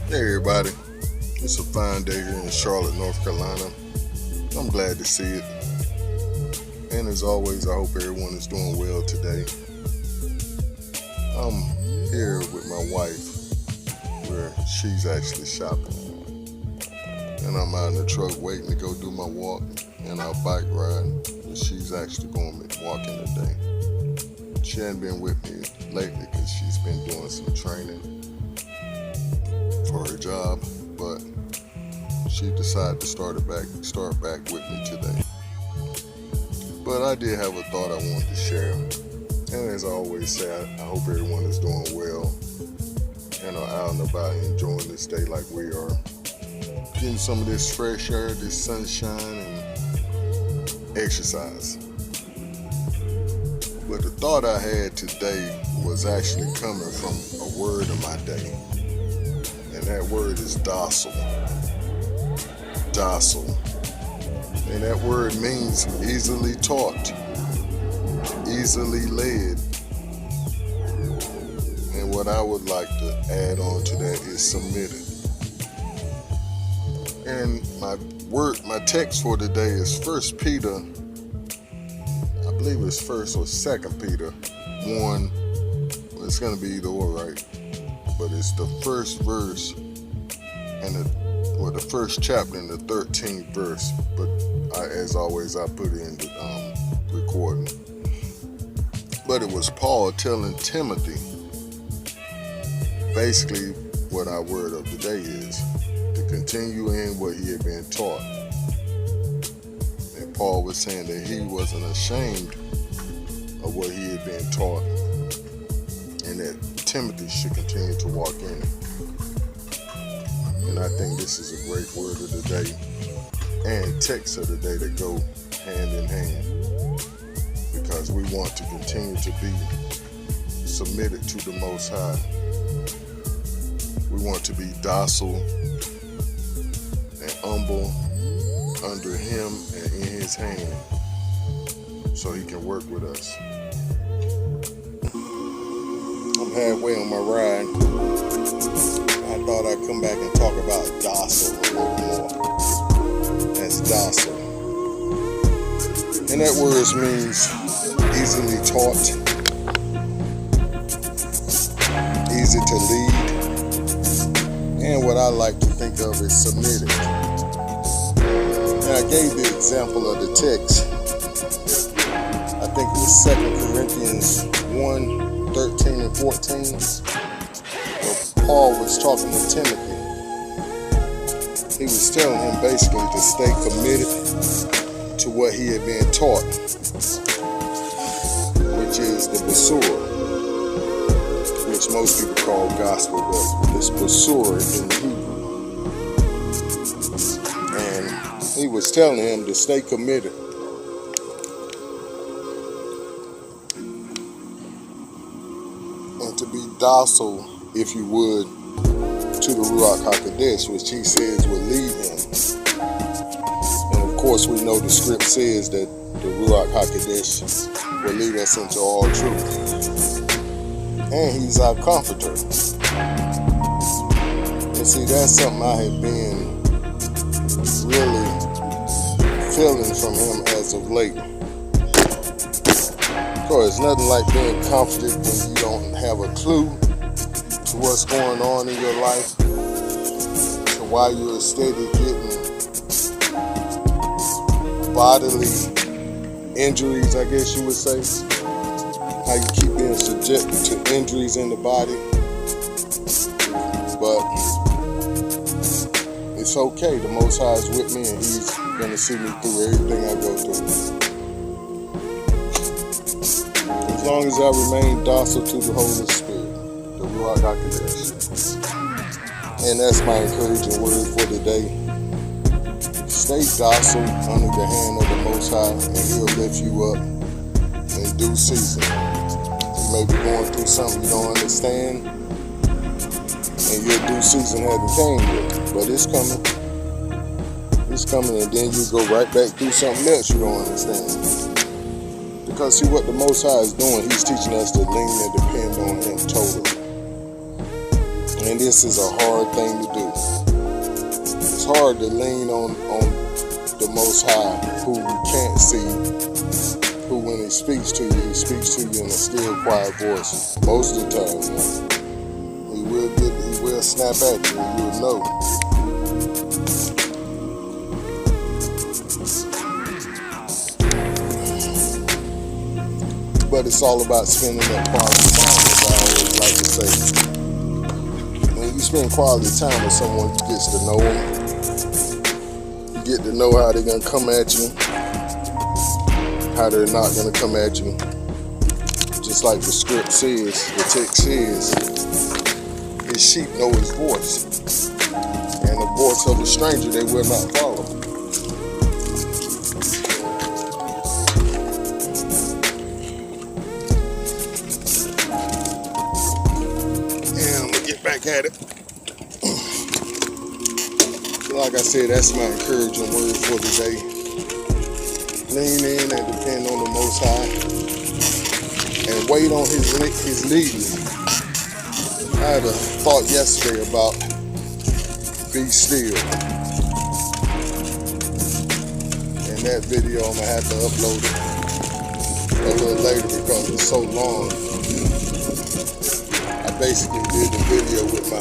Hey everybody, it's a fine day here in Charlotte, North Carolina. I'm glad to see it. And as always, I hope everyone is doing well today. I'm here with my wife where she's actually shopping. And I'm out in the truck waiting to go do my walk and our bike ride. And she's actually going walking today. She hadn't been with me lately because she's been doing some training for her job, but she decided to start back with me today. But I did have a thought I wanted to share, and as I always say, I hope everyone is doing well and are out and about enjoying this day like we are, getting some of this fresh air, this sunshine, and exercise. But the thought I had today was actually coming from a word of my day. And that word is docile. Docile. And that word means easily taught, easily led. And what I would like to add on to that is submitted. And my text for today is 1 Peter, I believe it's 1st or 2nd Peter 1. Well, it's going to be either or, right? But it's the first verse and the first chapter in the 13th verse. But as always, I put it in the recording. But it was Paul telling Timothy basically what our word of the day is, to continue in what he had been taught. And Paul was saying that he wasn't ashamed of what he had been taught, and that Timothy should continue to walk in it. And I think this is a great word of the day and text of the day that go hand in hand, because we want to continue to be submitted to the Most High. We want to be docile and humble under Him and in His hand so He can work with us. I'm halfway on my ride. I thought I'd come back and talk about docile a little more. That's docile. And that word means easily taught, easy to lead, and what I like to think of is submitted. And I gave the example of the text. I think it was 2 Corinthians 1, 13 and 14. Where Paul was talking to Timothy. He was telling him basically to stay committed to what he had been taught, which is the Basura, which most people call gospel, but it's Basura in Hebrew. And he was telling him to stay committed and to be docile, if you would, to the Ruach HaKodesh, which he says will lead him. And of course, we know the script says that the Ruach HaKodesh will lead us into all truth. And he's our comforter. And see, that's something I have been really feeling from him as of late. Of course, nothing like being comforted when you don't have a clue to what's going on in your life, to why you're steady getting bodily injuries, I guess you would say. How you keep being subjected to injuries in the body. But it's okay. The Most High is with me, and He's going to see me through everything I go through. As long as I remain docile to the Holy Spirit, the Ruach HaKodesh. And that's my encouraging word for today. Stay docile under the hand of the Most High, and He'll lift you up in due season. You may be going through something you don't understand, and your due season hasn't came yet, but it's coming. It's coming, and then you go right back through something else you don't understand. Because see what the Most High is doing, He's teaching us to lean and depend on Him totally. And this is a hard thing to do. It's hard to lean on the Most High, who you can't see, who when he speaks to you in a still, quiet voice. Most of the time, he will snap at you, and you'll know. But it's all about spending that quality time, as I always like to say. When you spend quality time with someone, you get to know them. You get to know how they're going to come at you, how they're not going to come at you. Just like the script says, the text says, his sheep know his voice. And the voice of a stranger they will not follow. Back at it. Like I said, that's my encouraging word for today. Lean in and depend on the Most High, and wait on His leading. I had a thought yesterday about be still, and that video I'm gonna have to upload it a little later because it's so long. Basically did the video with my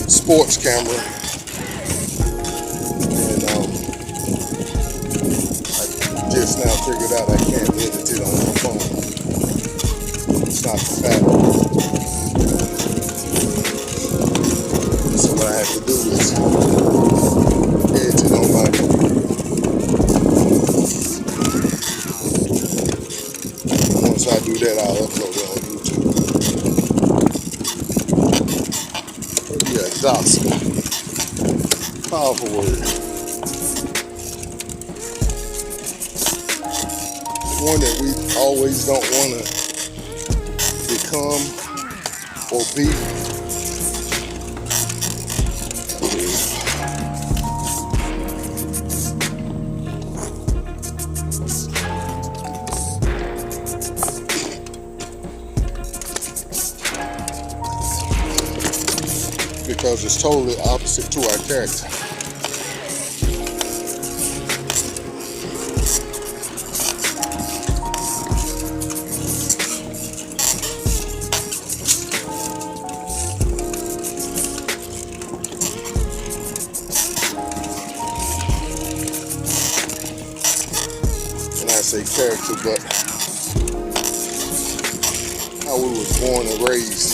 sports camera, and I just now figured out I can't edit it on my phone. It's not compatible. So what I have to do is edit it on my computer. Once I do that, I'll upload it on YouTube. Yeah, gospel. Powerful word. One that we always don't want to become or be. Because it's totally opposite to our character. And I say character, but how we was born and raised.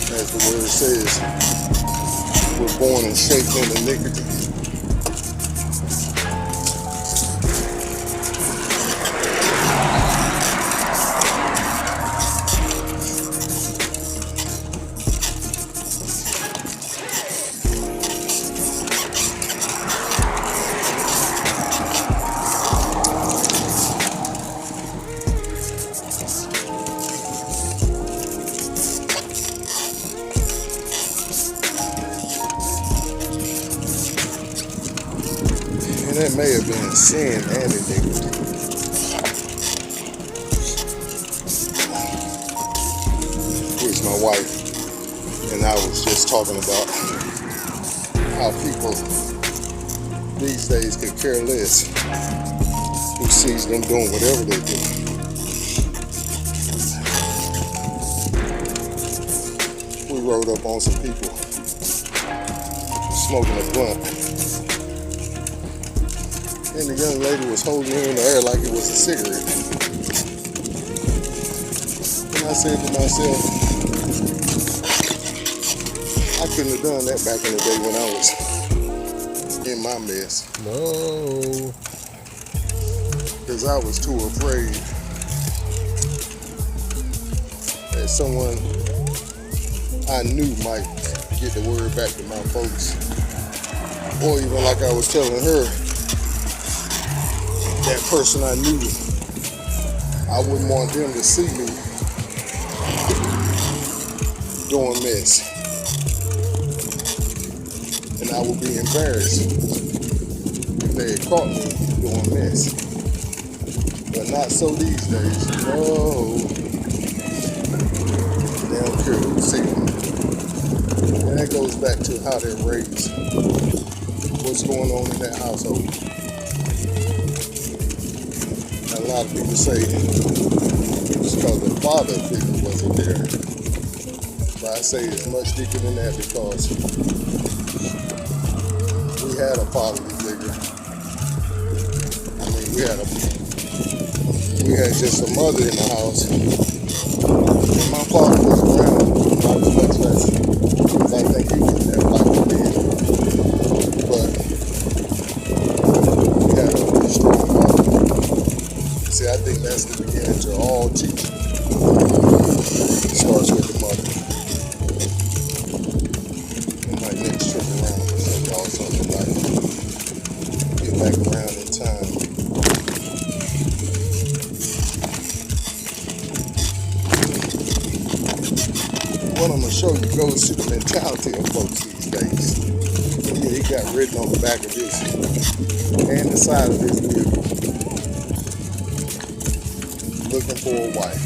As the word says, we're born and shaped in iniquity. And that may have been sin and iniquity. Which my wife and I was just talking about how people these days could care less who sees them doing whatever they do. We rode up on some people smoking a blunt. And the young lady was holding it in the air like it was a cigarette. And I said to myself, I couldn't have done that back in the day when I was in my mess. No. Because I was too afraid that someone I knew might get the word back to my folks. Or even like I was telling her, that person I knew, I wouldn't want them to see me doing mess. And I would be embarrassed. they had caught me doing this. But not so these days. No. They don't care who sees them. And that goes back to how they're raised. What's going on in that household. And a lot of people say it's because the father figure wasn't there. But I say it's much deeper than that because we had a fatherly figure. I mean, we had just a mother in the house. And my father was around, not as much as I think he would have liked to be. But we had a really strong mother. See, I think that's the beginning to all teaching. It starts with the mother. And my next trip around, I'll show y'all something like get back around in time. What I'm going to show you goes to the mentality of folks these days. Yeah, he got written on the back of this and the side of his vehicle. Looking for a wife.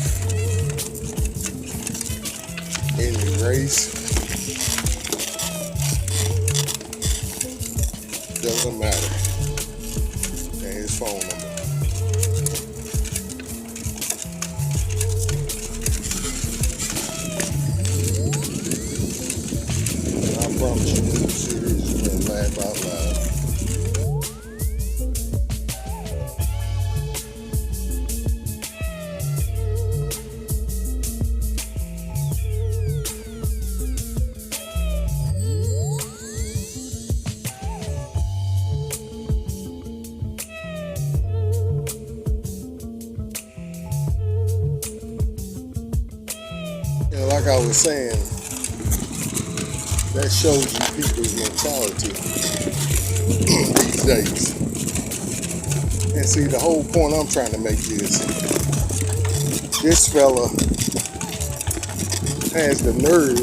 Any race. Doesn't matter. And his phone number. I promise you, when you see this, you're going to laugh out loud. And like I was saying, that shows you people's mentality these days. And see, the whole point I'm trying to make is this fella has the nerve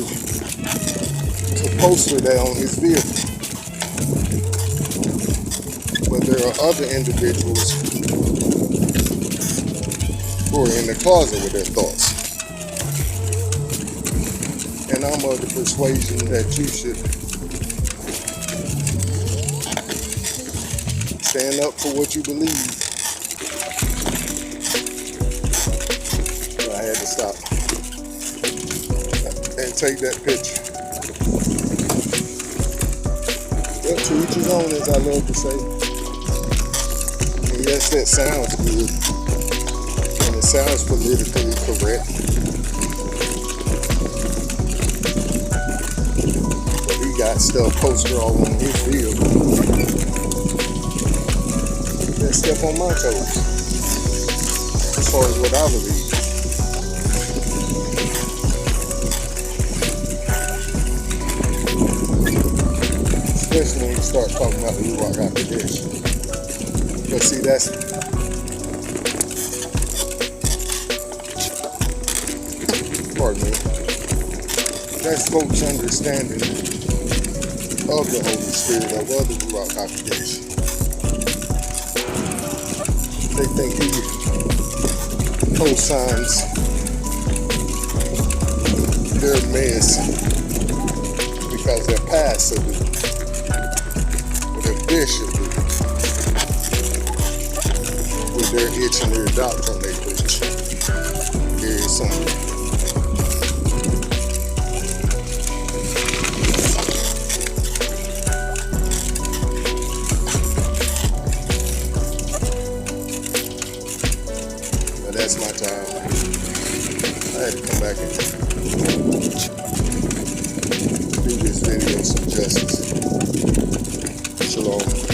to poster that on his vehicle. But there are other individuals who are in the closet with their thoughts. And I'm of the persuasion that you should stand up for what you believe. So I had to stop and take that picture. Well, to each his own, as I love to say. And yes, that sounds good. And it sounds politically correct. Got stuff posted all on his vehicle. That step on my toes. As far as what I believe. Especially when you start talking about the Ruach HaKodesh. But see, that's pardon me. That's folks' understanding of the Holy Spirit, of the Ruach HaKodesh. They think he co-signs their mess because their pastor do, or their bishop do, with their itch and their doctrine they preach. There is something. That's my time. I had to come back and do this video some justice. Shalom.